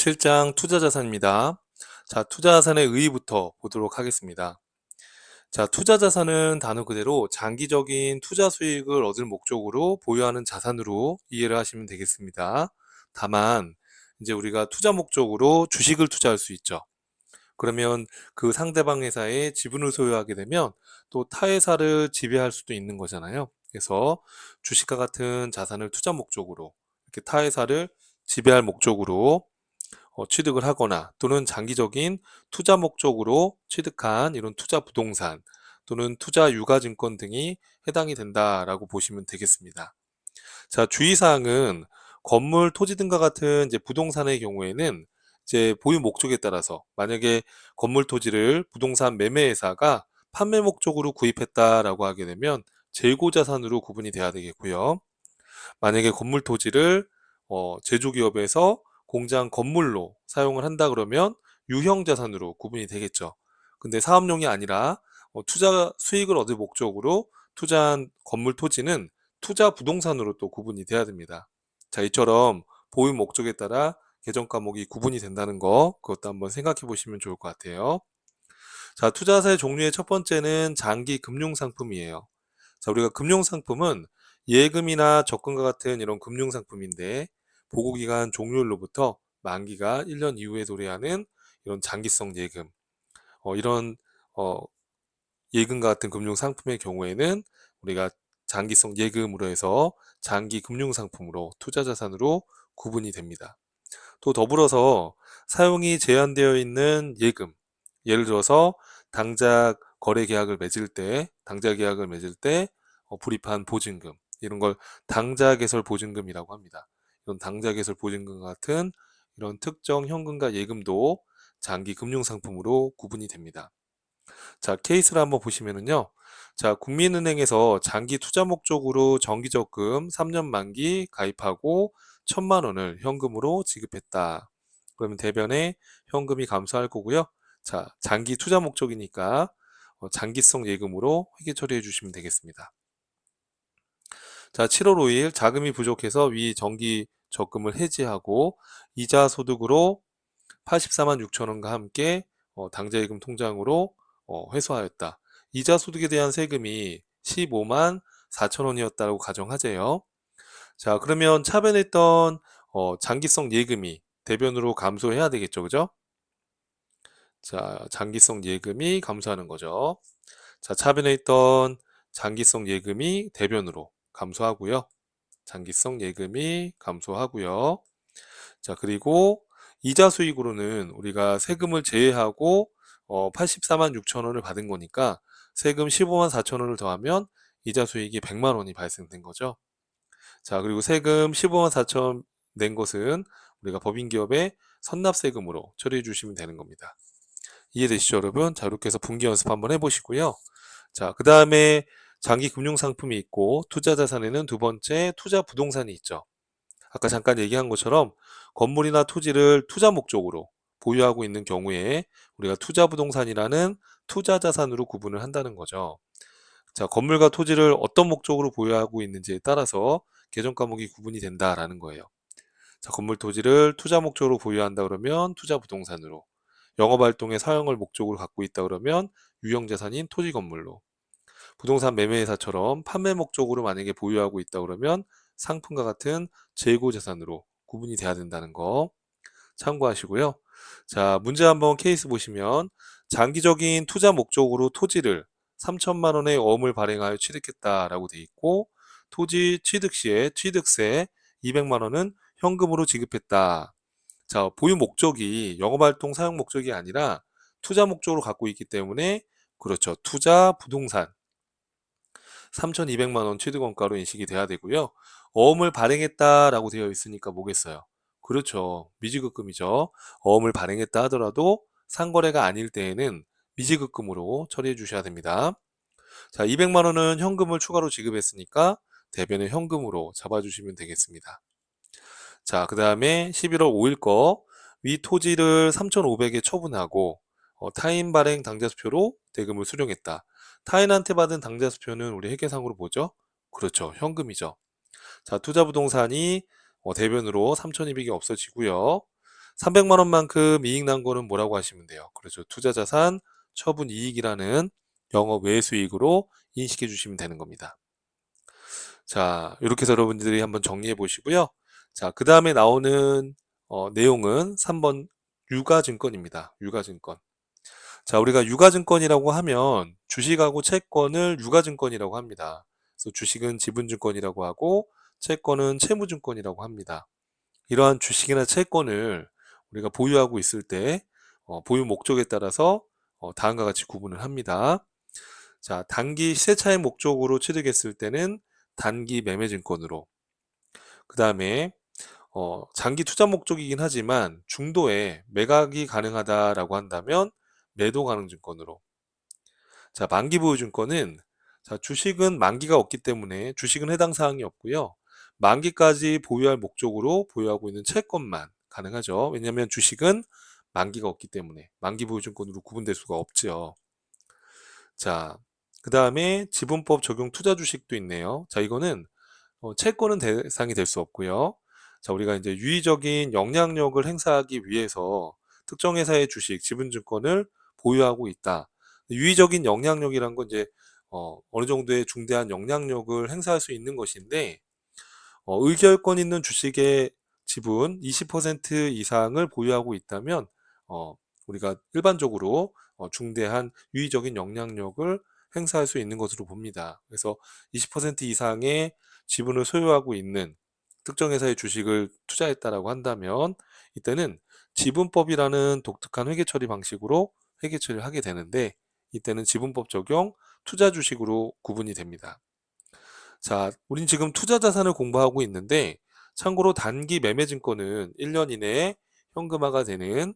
7장 투자자산입니다. 자, 투자자산의 의의부터 보도록 하겠습니다. 자, 투자자산은 단어 그대로 장기적인 투자 수익을 얻을 목적으로 보유하는 자산으로 이해를 하시면 되겠습니다. 다만 이제 우리가 투자 목적으로 주식을 투자할 수 있죠. 그러면 그 상대방 회사의 지분을 소유하게 되면 또 타 회사를 지배할 수도 있는 거잖아요. 그래서 주식과 같은 자산을 투자 목적으로 이렇게 타 회사를 지배할 목적으로 취득을 하거나 또는 장기적인 투자 목적으로 취득한 이런 투자 부동산 또는 투자 유가증권 등이 해당이 된다라고 보시면 되겠습니다. 자, 주의사항은 건물, 토지 등과 같은 이제 부동산의 경우에는 이제 보유 목적에 따라서 만약에 건물, 토지를 부동산 매매회사가 판매 목적으로 구입했다라고 하게 되면 재고자산으로 구분이 돼야 되겠고요. 만약에 건물, 토지를 제조기업에서 공장 건물로 사용을 한다 그러면 유형자산으로 구분이 되겠죠. 근데 사업용이 아니라 투자 수익을 얻을 목적으로 투자한 건물, 토지는 투자 부동산으로 또 구분이 돼야 됩니다. 자, 이처럼 보유 목적에 따라 계정 과목이 구분이 된다는 거, 그것도 한번 생각해 보시면 좋을 것 같아요. 자, 투자사의 종류의 첫 번째는 장기 금융상품이에요. 자, 우리가 금융상품은 예금이나 적금과 같은 이런 금융상품인데 보고기간 종료일로부터 만기가 1년 이후에 도래하는 이런 장기성 예금, 이런 어, 예금과 같은 금융상품의 경우에는 우리가 장기성 예금으로 해서 장기 금융상품으로 투자자산으로 구분이 됩니다. 또 더불어서 사용이 제한되어 있는 예금, 예를 들어서 당작 거래 계약을 맺을 때, 당작 계약을 맺을 때 불입한 보증금, 이런 걸 당작 개설 보증금이라고 합니다. 이런 당작 개설 보증금 같은 이런 특정 현금과 예금도 장기 금융상품으로 구분이 됩니다. 자, 케이스를 한번 보시면은요. 자, 국민은행에서 장기 투자 목적으로 정기적금 3년 만기 가입하고 1,000만 원을 현금으로 지급했다. 그러면 대변에 현금이 감소할 거고요. 자, 장기 투자 목적이니까 장기성 예금으로 회계 처리해 주시면 되겠습니다. 자, 7월 5일 자금이 부족해서 위 정기 적금을 해지하고 이자 소득으로 84만 6천 원과 함께 당좌예금 통장으로 회수하였다. 이자 소득에 대한 세금이 15만 4천 원이었다고 가정하재요. 자, 그러면 차변했던 장기성 예금이 대변으로 감소해야 되겠죠, 그죠? 자, 장기성 예금이 감소하는 거죠. 자, 차변에 있던 장기성 예금이 대변으로 감소하고요. 장기성 예금이 감소하고요. 자, 그리고 이자 수익으로는 우리가 세금을 제외하고 84만 6천 원을 받은 거니까 세금 15만 4천 원을 더하면 이자 수익이 100만 원이 발생된 거죠. 자, 그리고 세금 15만 4천 낸 것은 우리가 법인기업의 선납세금으로 처리해 주시면 되는 겁니다. 이해되시죠, 여러분? 자, 이렇게 해서 분기 연습 한번 해보시고요. 자, 그 다음에 장기 금융상품이 있고 투자 자산에는 두 번째 투자 부동산이 있죠. 아까 잠깐 얘기한 것처럼 건물이나 토지를 투자 목적으로 보유하고 있는 경우에 우리가 투자 부동산이라는 투자 자산으로 구분을 한다는 거죠. 자, 건물과 토지를 어떤 목적으로 보유하고 있는지에 따라서 계정 과목이 구분이 된다라는 거예요. 자, 건물 토지를 투자 목적으로 보유한다 그러면 투자 부동산으로, 영업 활동의 사용을 목적으로 갖고 있다 그러면 유형 자산인 토지 건물로, 부동산 매매회사처럼 판매 목적으로 만약에 보유하고 있다 그러면 상품과 같은 재고 자산으로 구분이 돼야 된다는 거 참고하시고요. 자, 문제 한번 케이스 보시면 장기적인 투자 목적으로 토지를 3천만 원의 어음을 발행하여 취득했다라고 돼 있고 토지 취득 시에 취득세 200만 원은 현금으로 지급했다. 자, 보유 목적이 영업활동 사용 목적이 아니라 투자 목적으로 갖고 있기 때문에 그렇죠. 투자 부동산 3,200만 원 취득원가로 인식이 돼야 되고요. 어음을 발행했다라고 되어 있으니까 뭐겠어요? 그렇죠. 미지급금이죠. 어음을 발행했다 하더라도 상거래가 아닐 때에는 미지급금으로 처리해 주셔야 됩니다. 자, 200만 원은 현금을 추가로 지급했으니까 대변에 현금으로 잡아주시면 되겠습니다. 자, 그 다음에 11월 5일 거 위 토지를 3,500에 처분하고 타인 발행 당좌수표로 대금을 수령했다. 타인한테 받은 당좌수표는 우리 회계상으로 뭐죠? 그렇죠. 현금이죠. 자, 투자부동산이 대변으로 3,200이 없어지고요. 300만 원만큼 이익 난 거는 뭐라고 하시면 돼요. 그렇죠. 투자자산 처분 이익이라는 영업 외 수익으로 인식해 주시면 되는 겁니다. 자, 이렇게 해서 여러분들이 한번 정리해 보시고요. 자, 그 다음에 나오는 내용은 3번 유가증권입니다. 유가증권. 자, 우리가 유가증권이라고 하면 주식하고 채권을 유가증권이라고 합니다. 그래서 주식은 지분증권이라고 하고 채권은 채무증권이라고 합니다. 이러한 주식이나 채권을 우리가 보유하고 있을 때 보유 목적에 따라서 다음과 같이 구분을 합니다. 자, 단기 시세차익 목적으로 취득했을 때는 단기 매매증권으로, 그 다음에 장기 투자 목적이긴 하지만 중도에 매각이 가능하다라고 한다면 매도 가능 증권으로. 자, 만기 보유 증권은, 자, 주식은 만기가 없기 때문에 주식은 해당 사항이 없고요. 만기까지 보유할 목적으로 보유하고 있는 채권만 가능하죠. 왜냐하면 주식은 만기가 없기 때문에 만기 보유 증권으로 구분될 수가 없죠. 자, 그 다음에 지분법 적용 투자 주식도 있네요. 자, 이거는 채권은 대상이 될 수 없고요. 자, 우리가 이제 유의적인 영향력을 행사하기 위해서 특정 회사의 주식, 지분증권을 보유하고 있다. 유의적인 영향력이란 건 이제 어느 정도의 중대한 영향력을 행사할 수 있는 것인데, 의결권 있는 주식의 지분 20% 이상을 보유하고 있다면 우리가 일반적으로 중대한 유의적인 영향력을 행사할 수 있는 것으로 봅니다. 그래서 20% 이상의 지분을 소유하고 있는 특정 회사의 주식을 투자했다라고 한다면 이때는 지분법이라는 독특한 회계 처리 방식으로 회계 처리를 하게 되는데, 이때는 지분법 적용 투자 주식으로 구분이 됩니다. 자, 우린 지금 투자 자산을 공부하고 있는데, 참고로 단기 매매 증권은 1년 이내에 현금화가 되는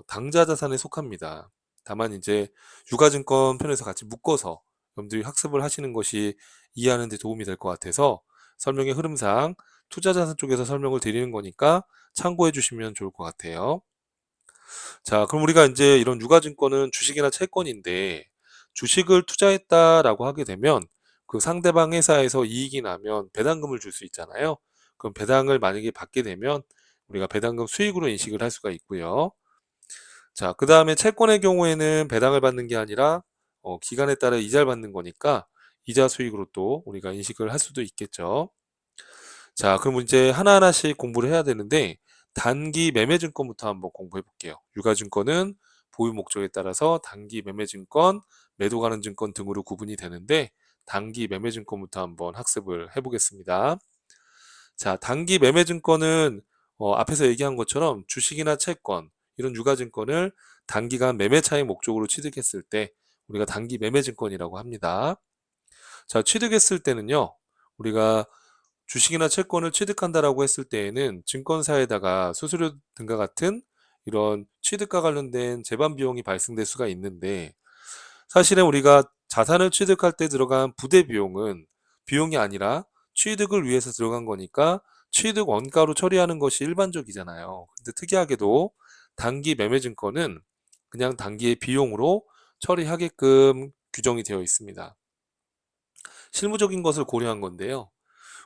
당좌 자산에 속합니다. 다만 이제 유가증권 편에서 같이 묶어서 여러분들이 학습을 하시는 것이 이해하는 데 도움이 될 것 같아서 설명의 흐름상 투자 자산 쪽에서 설명을 드리는 거니까 참고해 주시면 좋을 것 같아요. 자, 그럼 우리가 이제 이런 유가증권은 주식이나 채권인데, 주식을 투자했다라고 하게 되면 그 상대방 회사에서 이익이 나면 배당금을 줄 수 있잖아요. 그럼 배당을 만약에 받게 되면 우리가 배당금 수익으로 인식을 할 수가 있고요. 자, 그 다음에 채권의 경우에는 배당을 받는 게 아니라 기간에 따라 이자를 받는 거니까 이자 수익으로 또 우리가 인식을 할 수도 있겠죠. 자, 그럼 이제 하나하나씩 공부를 해야 되는데, 단기 매매증권부터 한번 공부해 볼게요. 유가증권은 보유 목적에 따라서 단기 매매증권, 매도 가능 증권 등으로 구분이 되는데, 단기 매매증권부터 한번 학습을 해보겠습니다. 자, 단기 매매증권은 앞에서 얘기한 것처럼 주식이나 채권, 이런 유가증권을 단기간 매매 차익 목적으로 취득했을 때 우리가 단기 매매증권이라고 합니다. 자, 취득했을 때는요, 우리가 주식이나 채권을 취득한다라고 했을 때에는 증권사에다가 수수료 등과 같은 이런 취득과 관련된 재반 비용이 발생될 수가 있는데, 사실은 우리가 자산을 취득할 때 들어간 부대 비용은 비용이 아니라 취득을 위해서 들어간 거니까 취득 원가로 처리하는 것이 일반적이잖아요. 근데 특이하게도 단기 매매증권은 그냥 단기의 비용으로 처리하게끔 규정이 되어 있습니다. 실무적인 것을 고려한 건데요.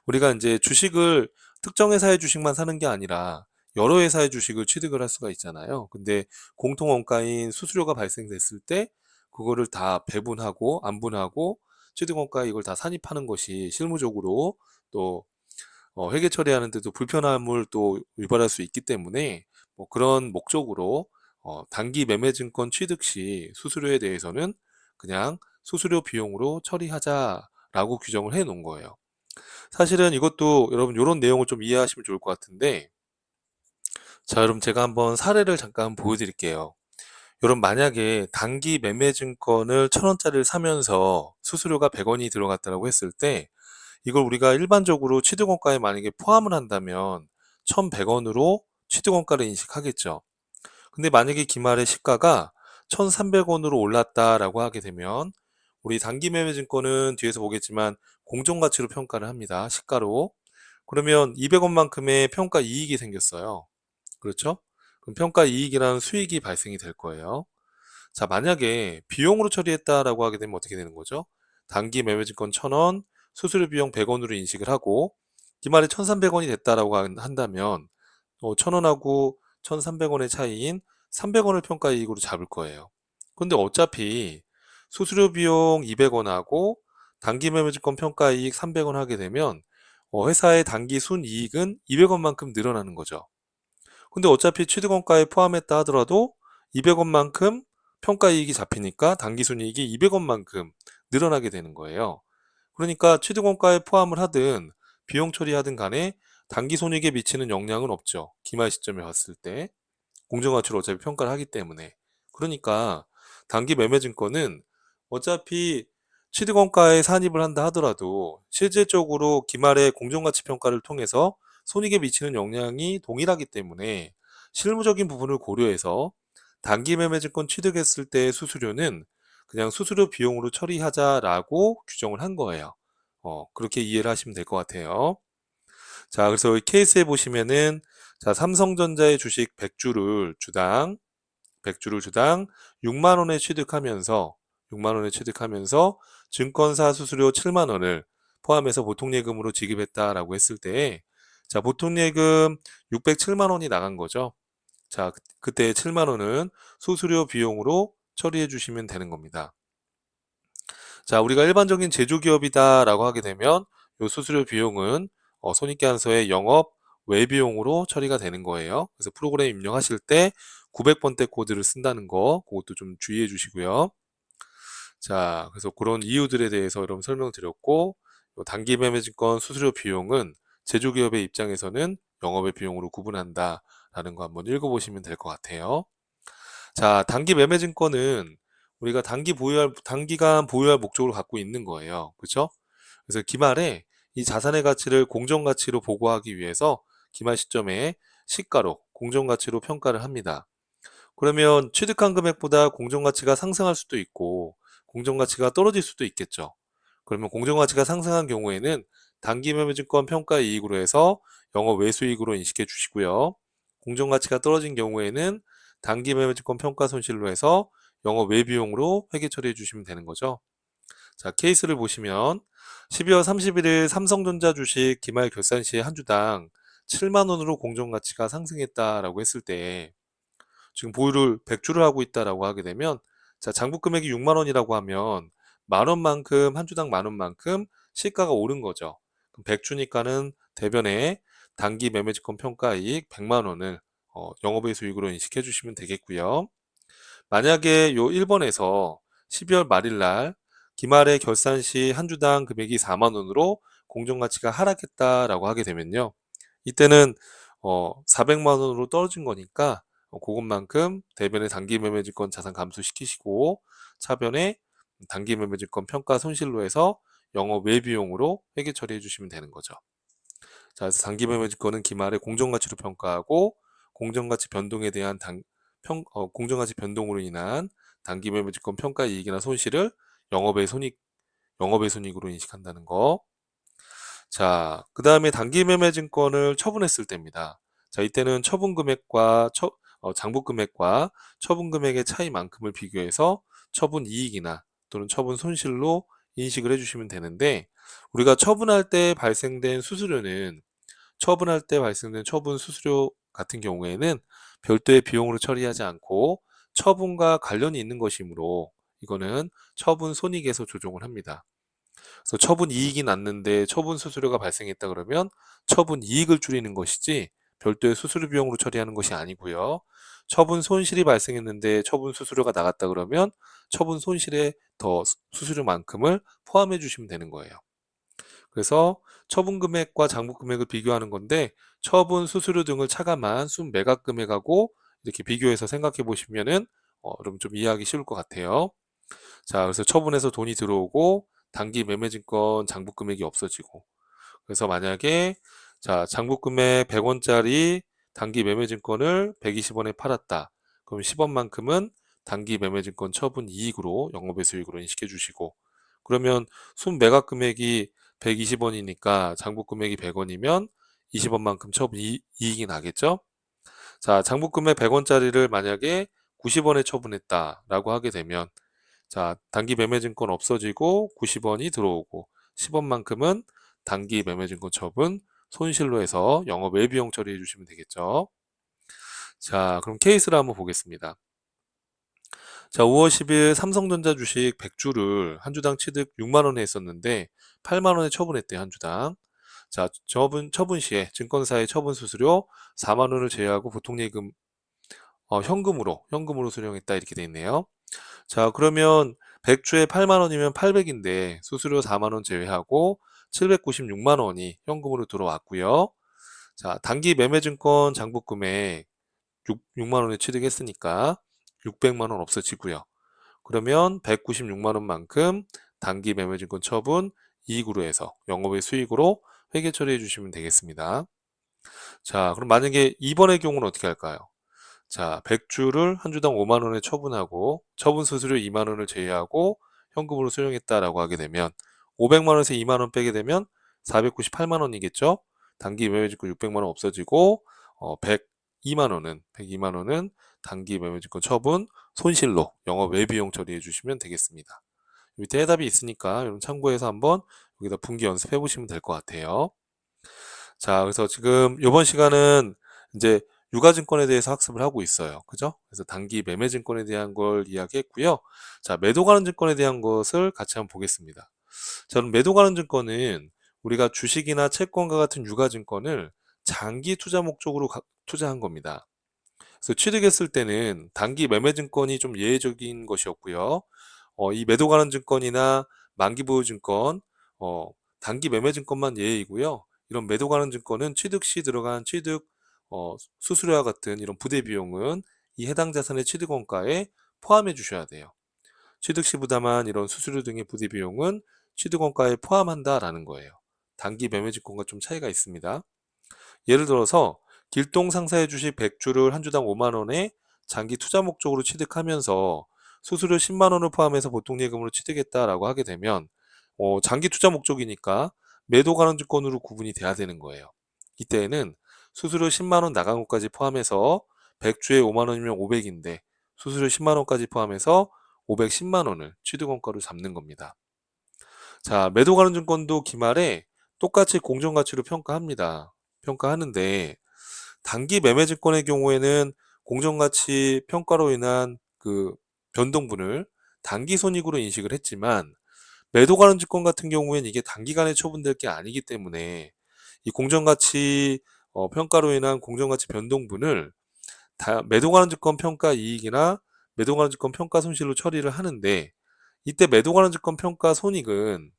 우리가 이제 주식을 특정 회사의 주식만 사는 게 아니라 여러 회사의 주식을 취득을 할 수가 있잖아요. 근데 공통 원가인 수수료가 발생됐을 때 그거를 다 배분하고 안분하고 취득 원가에 이걸 다 산입하는 것이 실무적으로 또 회계 처리하는 데도 불편함을 또 유발할 수 있기 때문에 뭐 그런 목적으로 단기 매매 증권 취득 시 수수료에 대해서는 그냥 수수료 비용으로 처리하자라고 규정을 해 놓은 거예요. 사실은 이것도 여러분 이런 내용을 좀 이해하시면 좋을 것 같은데, 자, 여러분 제가 한번 사례를 잠깐 보여드릴게요. 여러분 만약에 단기 매매 증권을 1,000원짜리를 사면서 수수료가 100원이 들어갔다고 했을 때, 이걸 우리가 일반적으로 취득원가에 만약에 포함을 한다면 1,100원으로 취득원가를 인식하겠죠. 근데 만약에 기말에 시가가 1,300원으로 올랐다라고 하게 되면 우리 단기 매매 증권은 뒤에서 보겠지만 공정가치로 평가를 합니다. 시가로. 그러면 200원만큼의 평가 이익이 생겼어요. 그렇죠? 그럼 평가 이익이라는 수익이 발생이 될 거예요. 자, 만약에 비용으로 처리했다라고 하게 되면 어떻게 되는 거죠? 단기 매매증권 1,000원, 수수료 비용 100원으로 인식을 하고 기말에 1,300원이 됐다라고 한다면 1,000원하고 1,300원의 차이인 300원을 평가이익으로 잡을 거예요. 근데 어차피 수수료 비용 200원하고 단기 매매증권 평가이익 300원 하게 되면 회사의 단기 순이익은 200원만큼 늘어나는 거죠. 근데 어차피 취득원가에 포함했다 하더라도 200원만큼 평가이익이 잡히니까 단기 순이익이 200원만큼 늘어나게 되는 거예요. 그러니까 취득원가에 포함을 하든 비용 처리하든 간에 단기 손익에 미치는 영향은 없죠. 기말 시점에 봤을 때. 공정가치로 어차피 평가를 하기 때문에. 그러니까 단기 매매증권은 어차피 취득원가에 산입을 한다 하더라도 실질적으로 기말의 공정가치 평가를 통해서 손익에 미치는 영향이 동일하기 때문에 실무적인 부분을 고려해서 단기 매매증권 취득했을 때의 수수료는 그냥 수수료 비용으로 처리하자라고 규정을 한 거예요. 그렇게 이해를 하시면 될 것 같아요. 자, 그래서 이 케이스에 보시면은 자, 삼성전자의 주식 100주를 주당 6만 원에 취득하면서 증권사 수수료 7만 원을 포함해서 보통예금으로 지급했다라고 했을 때 자, 보통예금 607만 원이 나간 거죠. 자, 그때 7만 원은 수수료 비용으로 처리해 주시면 되는 겁니다. 자, 우리가 일반적인 제조기업이다라고 하게 되면 이 수수료 비용은 손익계산서의 영업 외비용으로 처리가 되는 거예요. 그래서 프로그램 입력하실 때 900번대 코드를 쓴다는 거, 그것도 좀 주의해 주시고요. 자, 그래서 그런 이유들에 대해서 여러분 설명드렸고, 단기 매매증권 수수료 비용은 제조기업의 입장에서는 영업의 비용으로 구분한다라는 거 한번 읽어보시면 될 것 같아요. 자, 단기 매매증권은 우리가 단기간 보유할 목적을 갖고 있는 거예요. 그렇죠? 그래서 기말에 이 자산의 가치를 공정가치로 보고하기 위해서 기말 시점에 시가로 공정가치로 평가를 합니다. 그러면 취득한 금액보다 공정가치가 상승할 수도 있고 공정가치가 떨어질 수도 있겠죠. 그러면 공정가치가 상승한 경우에는 단기 매매증권 평가 이익으로 해서 영업 외수익으로 인식해 주시고요. 공정가치가 떨어진 경우에는 단기 매매증권 평가 손실로 해서 영업 외비용으로 회계 처리해 주시면 되는 거죠. 자, 케이스를 보시면 12월 31일 삼성전자 주식 기말 결산 시 한 주당 7만 원으로 공정가치가 상승했다라고 했을 때 지금 보유를 100주를 하고 있다라고 하게 되면 자, 장부 금액이 6만 원이라고 하면 만 원만큼 한 주당 만 원만큼 시가가 오른 거죠. 그럼 100주니까는 대변에 단기 매매증권 평가이익 100만 원을 영업의 수익으로 인식해 주시면 되겠고요. 만약에 요 1번에서 12월 말일 날 기말에 결산 시 한 주당 금액이 4만 원으로 공정가치가 하락했다라고 하게 되면요. 이때는 400만 원으로 떨어진 거니까 그것만큼 대변의 단기 매매증권 자산 감소시키시고 차변에 단기 매매증권 평가 손실로 해서 영업 외비용으로 회계 처리해 주시면 되는 거죠. 자, 그래서 단기 매매증권은 기말에 공정가치로 평가하고 공정가치 변동에 대한 공정가치 변동으로 인한 단기 매매증권 평가 이익이나 손실을 영업의 손익으로 인식한다는 거. 자, 그 다음에 단기 매매 증권을 처분했을 때입니다. 자, 이때는 장부 금액과 처분 금액의 차이만큼을 비교해서 처분 이익이나 또는 처분 손실로 인식을 해주시면 되는데, 우리가 처분할 때 발생된 처분 수수료 같은 경우에는 별도의 비용으로 처리하지 않고 처분과 관련이 있는 것이므로 이거는 처분 손익에서 조정을 합니다. 그래서 처분 이익이 났는데 처분 수수료가 발생했다 그러면 처분 이익을 줄이는 것이지 별도의 수수료 비용으로 처리하는 것이 아니고요. 처분 손실이 발생했는데 처분 수수료가 나갔다 그러면 처분 손실에 더 수수료만큼을 포함해 주시면 되는 거예요. 그래서 처분 금액과 장부 금액을 비교하는 건데 처분 수수료 등을 차감한 순 매각 금액하고 이렇게 비교해서 생각해 보시면은 여러분 좀 이해하기 쉬울 것 같아요. 자, 그래서 처분해서 돈이 들어오고 단기 매매증권 장부 금액이 없어지고 그래서 만약에 자, 장부 금액 100원짜리 단기 매매증권을 120원에 팔았다. 그럼 10원만큼은 단기 매매증권 처분 이익으로 영업의 수익으로 인식해 주시고 그러면 순 매각 금액이 120원이니까 장부 금액이 100원이면 20원만큼 처분 이익이 나겠죠? 자, 장부 금액 100원짜리를 만약에 90원에 처분했다라고 하게 되면 자, 단기 매매증권 없어지고 90원이 들어오고 10원만큼은 단기 매매증권 처분 손실로 해서 영업 외비용 처리해 주시면 되겠죠. 자, 그럼 케이스를 한번 보겠습니다. 자, 5월 10일 삼성전자 주식 100주를 한 주당 취득 6만 원에 했었는데 8만 원에 처분했대요, 한 주당. 자, 처분 시에 증권사의 처분 수수료 4만 원을 제외하고 보통예금 현금으로 수령했다 이렇게 돼 있네요. 자, 그러면 100주에 8만 원이면 800인데 수수료 4만 원 제외하고 796만 원이 현금으로 들어왔고요. 자, 단기 매매증권 장부 금액 6만 원에 취득했으니까 600만 원 없어지고요. 그러면 196만 원만큼 단기 매매증권 처분 이익으로 해서 영업의 수익으로 회계 처리해 주시면 되겠습니다. 자, 그럼 만약에 이번의 경우는 어떻게 할까요? 자, 100주를 한 주당 5만 원에 처분하고 처분 수수료 2만 원을 제외하고 현금으로 수령했다라고 하게 되면 500만 원에서 2만 원 빼게 되면 498만 원이겠죠? 단기 매매증권 600만 원 없어지고 102만 원은 단기 매매증권 처분 손실로 영업 외비용 처리해 주시면 되겠습니다. 밑에 해답이 있으니까 여러분 참고해서 한번 여기다 분기 연습해 보시면 될 것 같아요. 자, 그래서 지금 이번 시간은 이제 유가증권에 대해서 학습을 하고 있어요. 그죠? 그래서 단기 매매증권에 대한 걸 이야기했고요. 자, 매도 가는 증권에 대한 것을 같이 한번 보겠습니다. 자, 그럼 매도 가는 증권은 우리가 주식이나 채권과 같은 유가증권을 장기 투자 목적으로 투자한 겁니다. 그래서 취득했을 때는 단기 매매증권이 좀 예외적인 것이었고요. 이 매도 가는 증권이나 만기 보유 증권, 단기 매매 증권만 예외이고요. 이런 매도 가는 증권은 취득 시 들어간 취득 수수료와 같은 이런 부대 비용은 이 해당 자산의 취득 원가에 포함해 주셔야 돼요. 취득 시 부담한 이런 수수료 등의 부대 비용은 취득 원가에 포함한다라는 거예요. 단기 매매 증권과 좀 차이가 있습니다. 예를 들어서 길동 상사의 주식 100주를 한 주당 5만 원에 장기 투자 목적으로 취득하면서 수수료 10만 원을 포함해서 보통예금으로 취득했다라고 하게 되면 장기 투자 목적이니까 매도 가능 증권으로 구분이 돼야 되는 거예요. 이때에는 수수료 10만 원 나간 것까지 포함해서 100주에 5만 원이면 500인데 수수료 10만 원까지 포함해서 510만 원을 취득원가로 잡는 겁니다. 자, 매도 가능 증권도 기말에 똑같이 공정가치로 평가하는데 단기 매매 증권의 경우에는 공정가치 평가로 인한 그 변동분을 단기 손익으로 인식을 했지만 매도 가능 증권 같은 경우에는 이게 단기간에 처분될 게 아니기 때문에 이 공정가치 평가로 인한 공정가치 변동분을 매도 가능 증권 평가 이익이나 매도 가능 증권 평가 손실로 처리를 하는데 이때 매도 가능 증권 평가 손익은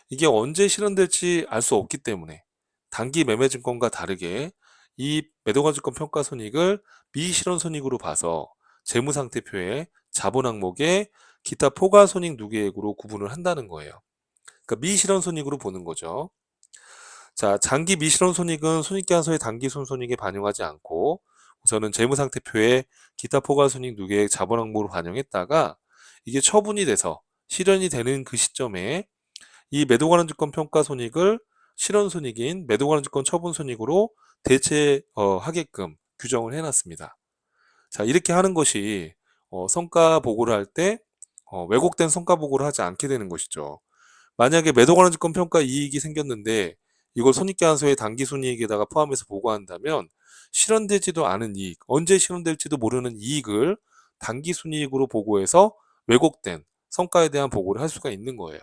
이게 언제 실현될지 알 수 없기 때문에 단기 매매 증권과 다르게 이 매도가증권 평가 손익을 미실현 손익으로 봐서 재무상태표에 자본 항목에 기타 포괄 손익 누계액으로 구분을 한다는 거예요. 그러니까 미실현 손익으로 보는 거죠. 자, 장기 미실현 손익은 손익계산서의 단기 순손익에 반영하지 않고 우선은 재무상태표에 기타 포괄 손익 누계액 자본 항목으로 반영했다가 이게 처분이 돼서 실현이 되는 그 시점에 이 매도 관련 증권 평가 손익을 실현 손익인 매도 관련 증권 처분 손익으로 대체하게끔 규정을 해놨습니다. 자, 이렇게 하는 것이 성과 보고를 할 때 왜곡된 성과 보고를 하지 않게 되는 것이죠. 만약에 매도 관련 증권 평가 이익이 생겼는데 이걸 손익계산서의 단기 손익에다가 포함해서 보고한다면 실현되지도 않은 이익, 언제 실현될지도 모르는 이익을 단기 순이익으로 보고해서 왜곡된 성과에 대한 보고를 할 수가 있는 거예요.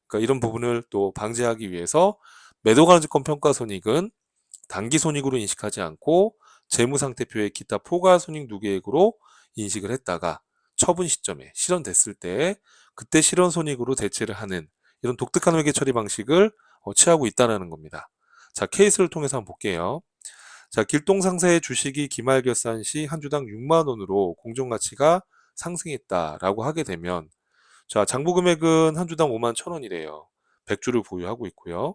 그러니까 이런 부분을 또 방지하기 위해서 매도 가능 증권 평가 손익은 단기 손익으로 인식하지 않고 재무상태표의 기타 포괄 손익 누계액으로 인식을 했다가 처분 시점에 실현됐을 때 그때 실현 손익으로 대체를 하는 이런 독특한 회계 처리 방식을 취하고 있다는 겁니다. 자, 케이스를 통해서 한번 볼게요. 자, 길동 상사의 주식이 기말 결산 시 한 주당 6만 원으로 공정가치가 상승했다라고 하게 되면 자, 장부 금액은 한 주당 5만 1,000원이래요. 100주를 보유하고 있고요.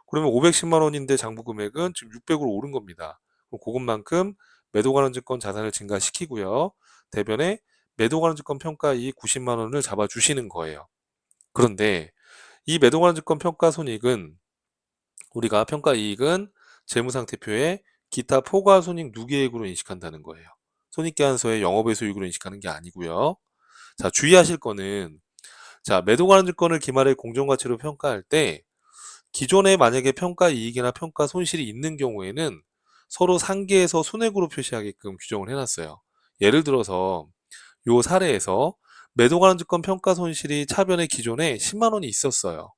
그러면 510만 원인데 장부 금액은 지금 600으로 오른 겁니다. 그럼 그것만큼 매도 관련 증권 자산을 증가시키고요. 대변에 매도 관련 증권 평가 이익 90만 원을 잡아 주시는 거예요. 그런데 이 매도 관련 증권 평가 손익은 우리가 평가 이익은 재무상태표에 기타 포괄 손익 누계액으로 인식한다는 거예요. 손익계산서의 영업의 수익으로 인식하는 게 아니고요. 자, 주의하실 거는 자, 매도 관련 증권을 기말의 공정가치로 평가할 때 기존에 만약에 평가 이익이나 평가 손실이 있는 경우에는 서로 상계해서 순액으로 표시하게끔 규정을 해놨어요. 예를 들어서 요 사례에서 매도 관한 증권 평가 손실이 차변에 기존에 10만 원이 있었어요.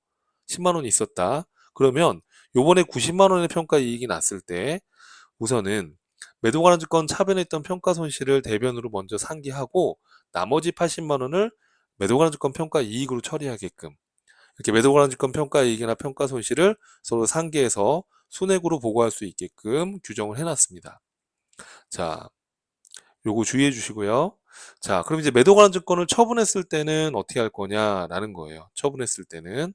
10만 원이 있었다. 그러면 요번에 90만 원의 평가 이익이 났을 때 우선은 매도 관한 증권 차변에 있던 평가 손실을 대변으로 먼저 상기하고 나머지 80만 원을 매도 관한 증권 평가 이익으로 처리하게끔 이렇게 매도 관한 증권 평가 이익이나 평가 손실을 서로 상계해서 순액으로 보고할 수 있게끔 규정을 해놨습니다. 자, 요거 주의해 주시고요. 자, 그럼 이제 매도 관한 증권을 처분했을 때는 어떻게 할 거냐라는 거예요. 처분했을 때는.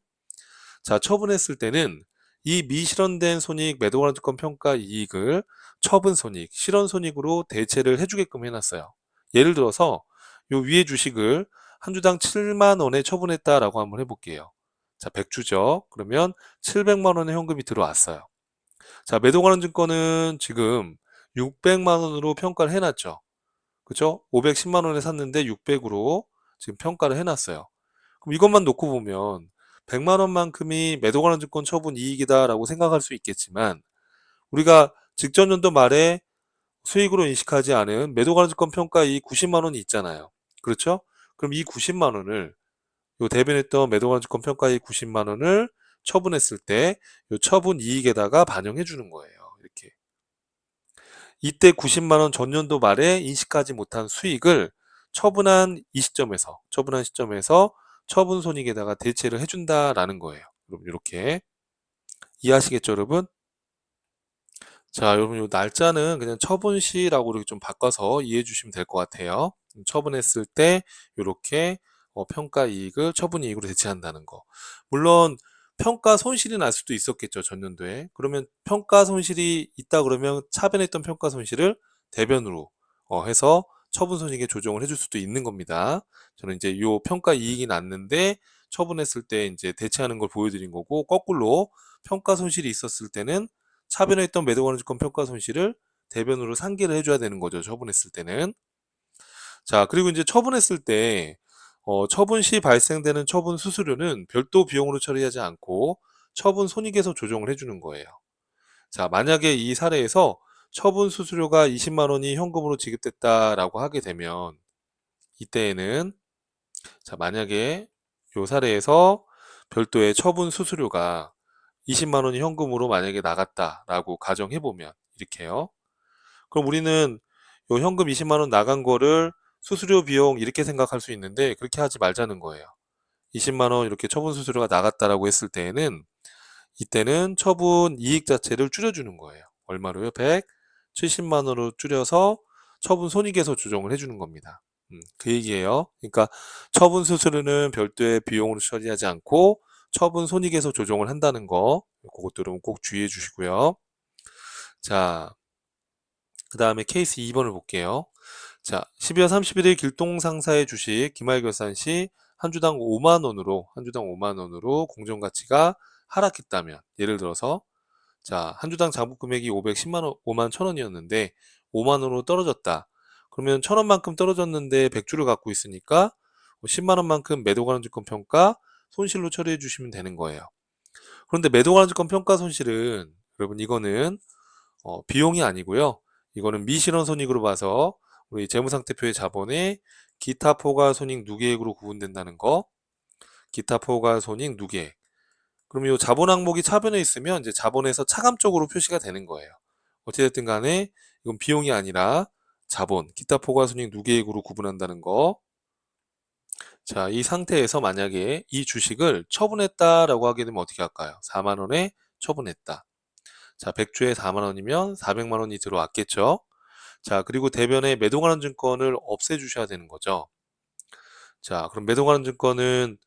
자, 처분했을 때는 이 미실현된 손익 매도 관한 증권 평가 이익을 처분 손익, 실현 손익으로 대체를 해주게끔 해놨어요. 예를 들어서 요 위에 주식을 한 주당 7만 원에 처분했다라고 한번 해볼게요. 자, 100주죠. 그러면 700만 원의 현금이 들어왔어요. 자, 매도 관한 증권은 지금 600만 원으로 평가를 해놨죠. 그죠? 510만 원에 샀는데 600으로 지금 평가를 해놨어요. 그럼 이것만 놓고 보면 100만 원만큼이 매도 관한 증권 처분 이익이다라고 생각할 수 있겠지만 우리가 직전 연도 말에 수익으로 인식하지 않은 매도 관한 증권 평가 이익 90만 원이 있잖아요. 그렇죠? 그럼 이 90만 원을 요 대변했던 매도 관한 증권 평가 이익 90만 원을 처분했을 때 요 처분 이익에다가 반영해 주는 거예요. 이렇게. 이때 90만 원 전년도 말에 인식하지 못한 수익을 처분한 시점에서 처분 손익에다가 대체를 해준다라는 거예요. 여러분 이렇게 이해하시겠죠, 여러분? 자, 여러분 요 날짜는 그냥 처분시라고 이렇게 좀 바꿔서 이해해 주시면 될 것 같아요. 처분했을 때 이렇게 평가 이익을 처분 이익으로 대체한다는 거. 물론 평가 손실이 날 수도 있었겠죠, 전년도에. 그러면 평가 손실이 있다 그러면 차변했던 평가 손실을 대변으로 해서 처분 손익에 조정을 해줄 수도 있는 겁니다. 저는 이제 요 평가 이익이 났는데 처분했을 때 이제 대체하는 걸 보여드린 거고, 거꾸로 평가 손실이 있었을 때는 차변했던 매도 관한 증권 평가 손실을 대변으로 상기를 해줘야 되는 거죠. 처분했을 때는. 자, 그리고 이제 처분했을 때 처분 시 발생되는 처분 수수료는 별도 비용으로 처리하지 않고 처분 손익에서 조정을 해주는 거예요. 자, 만약에 이 사례에서 처분 수수료가 20만 원이 현금으로 지급됐다라고 하게 되면 이때에는 자, 만약에 이 사례에서 별도의 처분 수수료가 20만 원이 현금으로 만약에 나갔다라고 가정해보면 이렇게요. 그럼 우리는 요 현금 20만 원 나간 거를 수수료 비용 이렇게 생각할 수 있는데 그렇게 하지 말자는 거예요. 20만 원 이렇게 처분 수수료가 나갔다라고 했을 때에는 이때는 처분 이익 자체를 줄여주는 거예요. 얼마로요? 170만 원으로 줄여서 처분 손익에서 조정을 해주는 겁니다. 그 얘기예요. 그러니까 처분 수수료는 별도의 비용으로 처리하지 않고 처분 손익에서 조정을 한다는 거, 그것들은 꼭 주의해 주시고요. 자, 그 다음에 케이스 2번을 볼게요. 자, 12월 31일 길동상사의 주식 기말결산 시 한 주당 5만 원으로 공정가치가 하락했다면, 예를 들어서 자, 한 주당 장부 금액이 5만 1천 원이었는데 5만 원으로 떨어졌다. 그러면 1,000원만큼 떨어졌는데 100주를 갖고 있으니까 10만 원만큼 매도 관한 증권 평가 손실로 처리해 주시면 되는 거예요. 그런데 매도 관한 증권 평가 손실은 여러분 이거는 비용이 아니고요. 이거는 미실현 손익으로 봐서 우리 재무상태표의 자본에 기타 포괄 손익 누계액으로 구분된다는 거. 기타 포괄 손익 누계액. 그럼 이 자본 항목이 차변에 있으면 이제 자본에서 차감적으로 표시가 되는 거예요. 어찌됐든 간에 이건 비용이 아니라 자본, 기타 포괄 손익 누계액으로 구분한다는 거. 자, 이 상태에서 만약에 이 주식을 처분했다라고 하게 되면 어떻게 할까요? 4만 원에 처분했다. 자, 100주에 4만 원이면 400만 원이 들어왔겠죠? 자, 그리고 대변에 매도 관한 증권을 없애주셔야 되는 거죠. 자, 그럼 매도 관한 증권은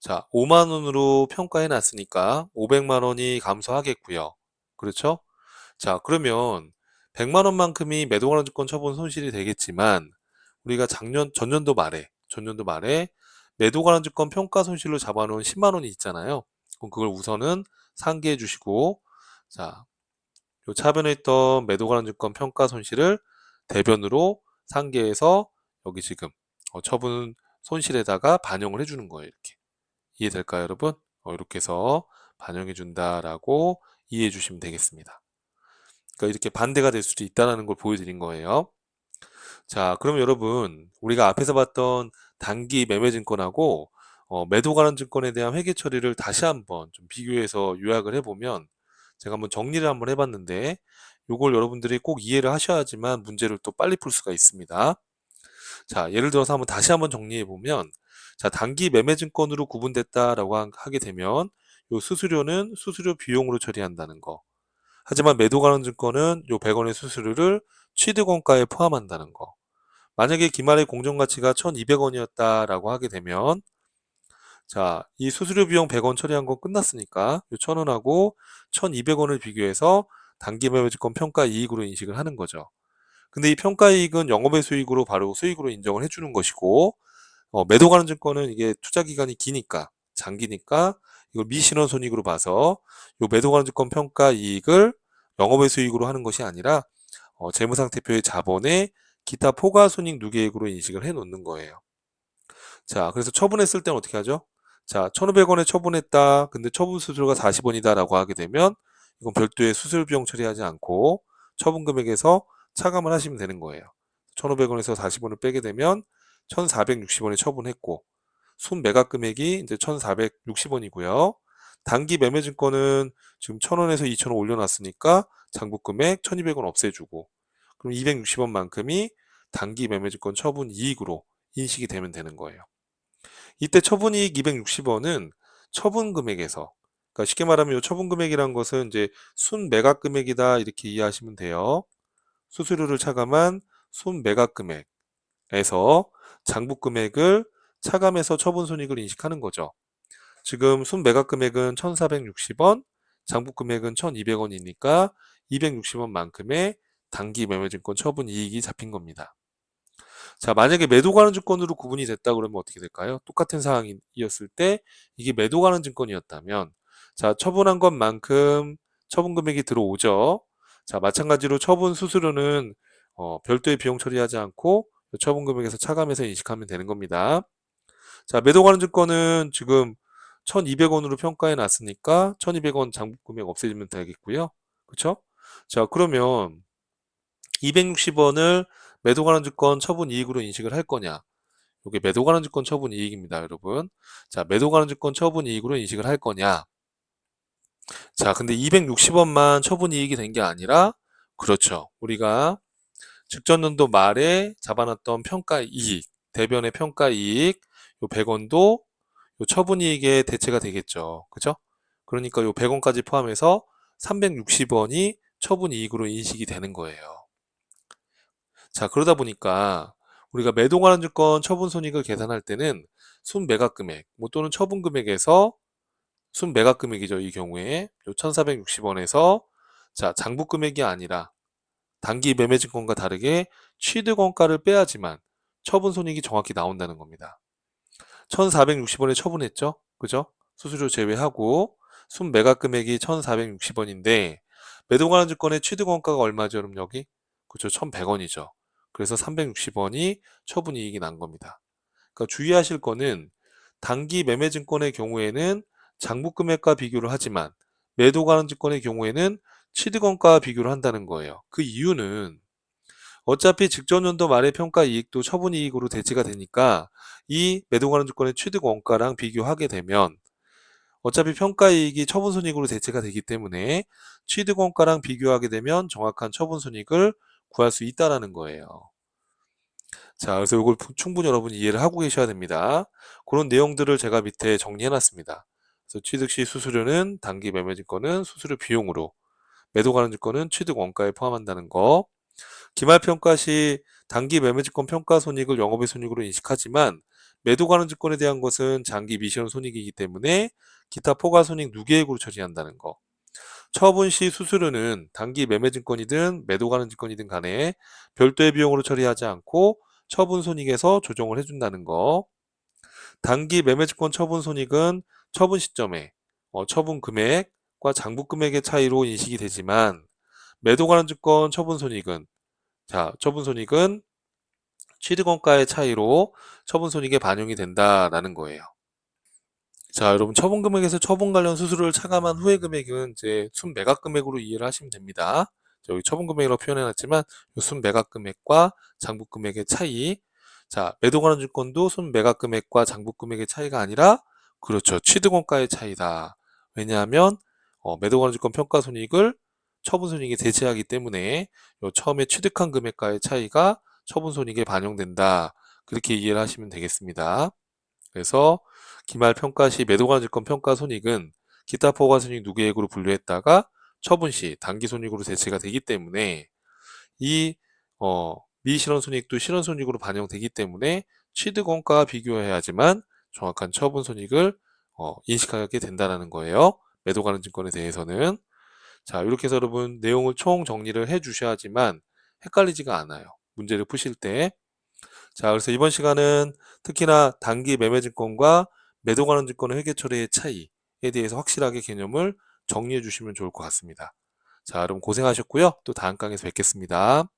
자, 5만 원으로 평가해 놨으니까 500만 원이 감소하겠고요. 그렇죠? 자, 그러면 100만 원만큼이 매도 관한 증권 처분 손실이 되겠지만 우리가 전년도 말에 매도 관한 증권 평가 손실로 잡아놓은 10만 원이 있잖아요. 그럼 그걸 우선은 상기해 주시고 자, 요 차변에 있던 매도 관한 증권 평가 손실을 대변으로 상계해서 여기 지금 처분 손실에다가 반영을 해주는 거예요. 이렇게. 이해될까요, 여러분? 이렇게 해서 반영해 준다라고 이해해 주시면 되겠습니다. 그러니까 이렇게 반대가 될 수도 있다는 걸 보여드린 거예요. 자, 그럼 여러분, 우리가 앞에서 봤던 단기 매매 증권하고 매도 관련 증권에 대한 회계 처리를 다시 한번 좀 비교해서 요약을 해보면, 제가 한번 정리를 한번 해봤는데, 요걸 여러분들이 꼭 이해를 하셔야지만 문제를 또 빨리 풀 수가 있습니다. 자, 예를 들어서 다시 한번 정리해보면, 자, 단기 매매 증권으로 구분됐다라고 하게 되면, 요 수수료는 수수료 비용으로 처리한다는 거. 하지만 매도 관련 증권은 요 100원의 수수료를 취득원가에 포함한다는 거. 만약에 기말의 공정가치가 1200원이었다라고 하게 되면, 자, 이 수수료 비용 100원 처리한 건 끝났으니까 요 1000원하고 1200원을 비교해서 단기 매매증권 평가 이익으로 인식을 하는 거죠. 근데 이 평가 이익은 영업의 수익으로 바로 수익으로 인정을 해주는 것이고, 매도 관련 증권은 이게 투자 기간이 기니까, 장기니까 이걸 미실현 손익으로 봐서 요 매도 관련 증권 평가 이익을 영업의 수익으로 하는 것이 아니라 재무상태표의 자본에 기타 포괄손익 누계액으로 인식을 해 놓는 거예요. 자, 그래서 처분했을 때는 어떻게 하죠? 자, 1,500원에 처분했다. 근데 처분 수수료가 40원이다 라고 하게 되면 이건 별도의 수수료 비용 처리하지 않고 처분 금액에서 차감을 하시면 되는 거예요. 1,500원에서 40원을 빼게 되면 1,460원에 처분했고, 순 매각 금액이 이제 1,460원이고요. 단기 매매 증권은 지금 1,000원에서 2,000원 올려놨으니까 장부 금액 1,200원 없애주고, 그럼 260원만큼이 단기 매매 증권 처분 이익으로 인식이 되면 되는 거예요. 이때 처분 이익 260원은 처분 금액에서, 그러니까 쉽게 말하면 이 처분 금액이란 것은 이제 순 매각 금액이다 이렇게 이해하시면 돼요. 수수료를 차감한 순 매각 금액에서 장부 금액을 차감해서 처분 손익을 인식하는 거죠. 지금 순 매각 금액은 1,460원, 장부 금액은 1,200원이니까 260원만큼의 단기 매매증권 처분 이익이 잡힌 겁니다. 자, 만약에 매도 관련 증권으로 구분이 됐다 그러면 어떻게 될까요? 똑같은 상황이었을 때 이게 매도 관련 증권이었다면, 자, 처분한 것만큼 처분 금액이 들어오죠. 자, 마찬가지로 처분 수수료는 별도의 비용 처리하지 않고 처분 금액에서 차감해서 인식하면 되는 겁니다. 자, 매도 관련 증권은 지금 1,200원으로 평가해 놨으니까 1,200원 장부 금액 없애주면 되겠고요. 그쵸? 자, 그러면 260원을 매도 관련 증권 처분 이익으로 인식을 할 거냐? 이게 매도 관련 증권 처분 이익입니다, 여러분. 자, 매도 관련 증권 처분 이익으로 인식을 할 거냐? 자, 근데 260원만 처분 이익이 된 게 아니라, 그렇죠. 우리가 직전년도 말에 잡아놨던 평가 이익, 대변의 평가 이익, 요 100원도 요 처분 이익에 대체가 되겠죠. 그죠? 그러니까 요 100원까지 포함해서 360원이 처분 이익으로 인식이 되는 거예요. 자, 그러다 보니까 우리가 매도 관련 증권 처분 손익을 계산할 때는 순 매각 금액, 뭐 또는 처분 금액에서 순 매각 금액이죠. 이 경우에 요 1,460원에서, 자, 장부 금액이 아니라 단기 매매 증권과 다르게 취득 원가를 빼야지만 처분 손익이 정확히 나온다는 겁니다. 1,460원에 처분했죠. 그죠? 수수료 제외하고 순 매각 금액이 1,460원인데 매도 관련 증권의 취득 원가가 얼마죠? 그럼 여기? 그죠? 1,100원이죠. 그래서 360원이 처분 이익이 난 겁니다. 그러니까 주의하실 거는 단기 매매 증권의 경우에는 장부 금액과 비교를 하지만 매도 관련 증권의 경우에는 취득 원가와 비교를 한다는 거예요. 그 이유는 어차피 직전 연도 말의 평가 이익도 처분 이익으로 대체가 되니까 이 매도 관련 주권의 취득 원가랑 비교하게 되면 어차피 평가 이익이 처분 손익으로 대체가 되기 때문에 취득 원가랑 비교하게 되면 정확한 처분 손익을 구할 수 있다라는 거예요. 자, 그래서 이걸 충분히 여러분이 이해를 하고 계셔야 됩니다. 그런 내용들을 제가 밑에 정리해 놨습니다. 그래서 취득 시 수수료는 단기 매매 증권은 수수료 비용으로, 매도 관련 증권은 취득 원가에 포함한다는 거. 기말평가 시 단기 매매증권 평가 손익을 영업의 손익으로 인식하지만 매도 관련 증권에 대한 것은 장기 미실현 손익이기 때문에 기타 포괄손익 누계액으로 처리한다는 거. 처분 시 수수료는 단기 매매증권이든 매도 관련 증권이든 간에 별도의 비용으로 처리하지 않고 처분 손익에서 조정을 해준다는 거. 단기 매매증권 처분 손익은 처분 시점에 처분 금액과 장부 금액의 차이로 인식이 되지만 매도 관련 증권 처분 손익은, 자, 처분 손익은 취득원가의 차이로 처분 손익에 반영이 된다라는 거예요. 자, 여러분 처분 금액에서 처분 관련 수수료를 차감한 후의 금액은 이제 순 매각 금액으로 이해를 하시면 됩니다. 여기 처분금액이라고 표현해놨지만 요 순매각금액과 장부금액의 차이. 자, 매도 관한 증권도 순매각금액과 장부금액의 차이가 아니라 그렇죠. 취득원가의 차이다. 왜냐하면 매도 관한 증권 평가손익을 처분손익에 대체하기 때문에 요 처음에 취득한 금액과의 차이가 처분손익에 반영된다. 그렇게 이해를 하시면 되겠습니다. 그래서 기말 평가 시 매도 관한 증권 평가손익은 기타 포괄손익 누계액으로 분류했다가 처분 시 당기손익으로 대체가 되기 때문에 이 미실현손익도 실현손익으로 반영되기 때문에 취득원가와 비교해야지만 정확한 처분손익을 인식하게 된다는 거예요. 매도 관한 증권에 대해서는. 자, 이렇게 해서 여러분 내용을 총 정리를 해 주셔야지만 헷갈리지가 않아요. 문제를 푸실 때. 자, 그래서 이번 시간은 특히나 단기 매매증권과 매도 관한 증권의 회계 처리의 차이에 대해서 확실하게 개념을 정리해 주시면 좋을 것 같습니다. 자, 여러분 고생하셨고요. 또 다음 강의에서 뵙겠습니다.